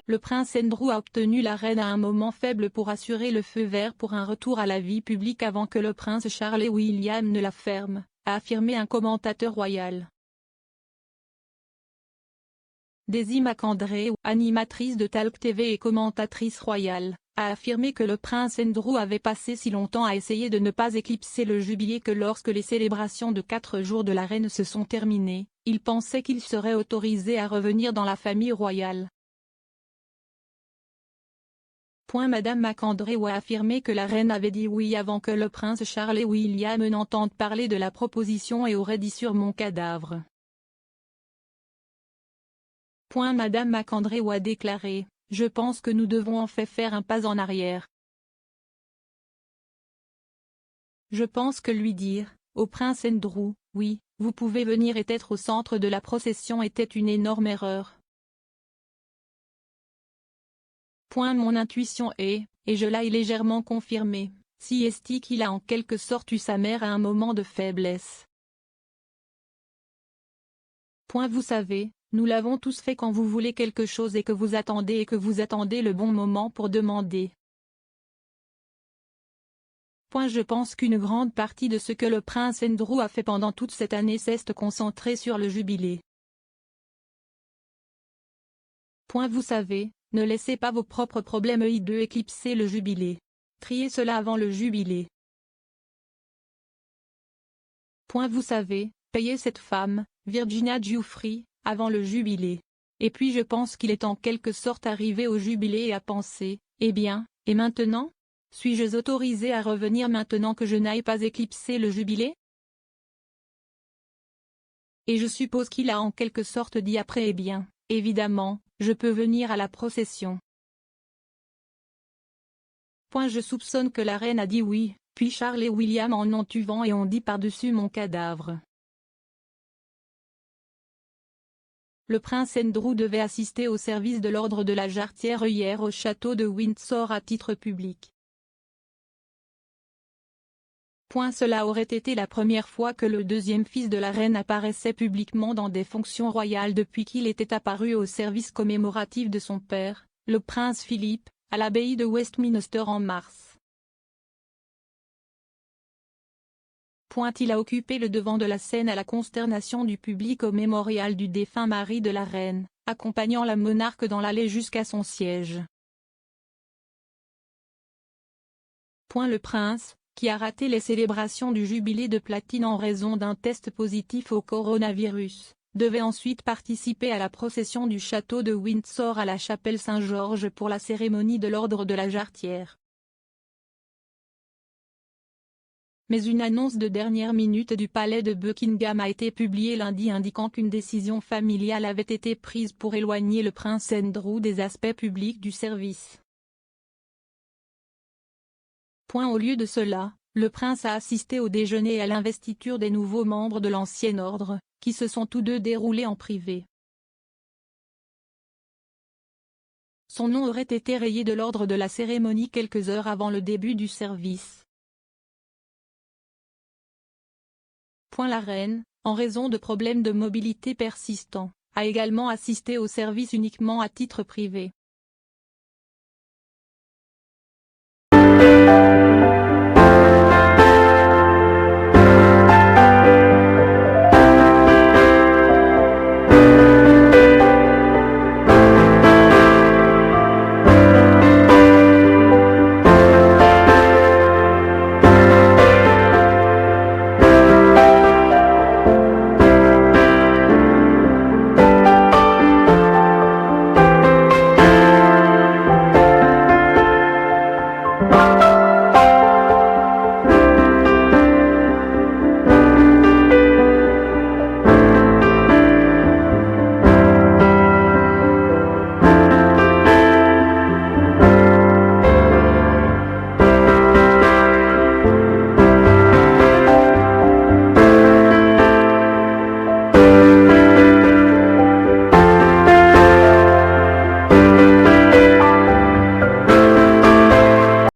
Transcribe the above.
Le prince Andrew a obtenu la reine à un moment faible pour assurer le feu vert pour un retour à la vie publique avant que le prince Charles et William ne la ferment, a affirmé un commentateur royal. Daisy McAndrew, animatrice de Talk TV et commentatrice royale, a affirmé que le prince Andrew avait passé si longtemps à essayer de ne pas éclipser le jubilé que lorsque les célébrations de 4 jours de la reine se sont terminées, il pensait qu'il serait autorisé à revenir dans la famille royale. Madame McAndrew a affirmé que la reine avait dit oui avant que le prince Charles et William n'entendent parler de la proposition et aurait dit sur mon cadavre. Madame McAndrew a déclaré, « Je pense que nous devons en fait faire un pas en arrière. Je pense que lui dire, au prince Andrew, oui, vous pouvez venir et être au centre de la procession était une énorme erreur. Mon intuition est, et je l'ai légèrement confirmé, si est qu'il a en quelque sorte eu sa mère à un moment de faiblesse. Vous savez, nous l'avons tous fait quand vous voulez quelque chose et que vous attendez le bon moment pour demander. Je pense qu'une grande partie de ce que le prince Andrew a fait pendant toute cette année s'est concentré sur le jubilé. Vous savez, ne laissez pas vos propres problèmes hideux éclipser le jubilé. Triez cela avant le jubilé. Vous savez, payez cette femme, Virginia Giuffre, avant le jubilé. Et puis je pense qu'il est en quelque sorte arrivé au jubilé et a pensé, eh bien, et maintenant? Suis-je autorisé à revenir maintenant que je n'aille pas éclipser le jubilé? Et je suppose qu'il a en quelque sorte dit après eh bien, évidemment, je peux venir à la procession. Je soupçonne que la reine a dit oui, puis Charles et William en ont eu vent et ont dit par-dessus mon cadavre. Le prince Andrew devait assister au service de l'ordre de la Jarretière hier au château de Windsor à titre public. Cela aurait été la première fois que le deuxième fils de la reine apparaissait publiquement dans des fonctions royales depuis qu'il était apparu au service commémoratif de son père, le prince Philippe, à l'abbaye de Westminster en mars. Il a occupé le devant de la scène à la consternation du public au mémorial du défunt mari de la reine, accompagnant la monarque dans l'allée jusqu'à son siège. Le prince, qui a raté les célébrations du jubilé de platine en raison d'un test positif au coronavirus, devait ensuite participer à la procession du château de Windsor à la chapelle Saint-Georges pour la cérémonie de l'ordre de la Jarretière. Mais une annonce de dernière minute du palais de Buckingham a été publiée lundi indiquant qu'une décision familiale avait été prise pour éloigner le prince Andrew des aspects publics du service. Au lieu de cela, le prince a assisté au déjeuner et à l'investiture des nouveaux membres de l'ancien ordre, qui se sont tous deux déroulés en privé. Son nom aurait été rayé de l'ordre de la cérémonie quelques heures avant le début du service. La reine, en raison de problèmes de mobilité persistants, a également assisté au service uniquement à titre privé.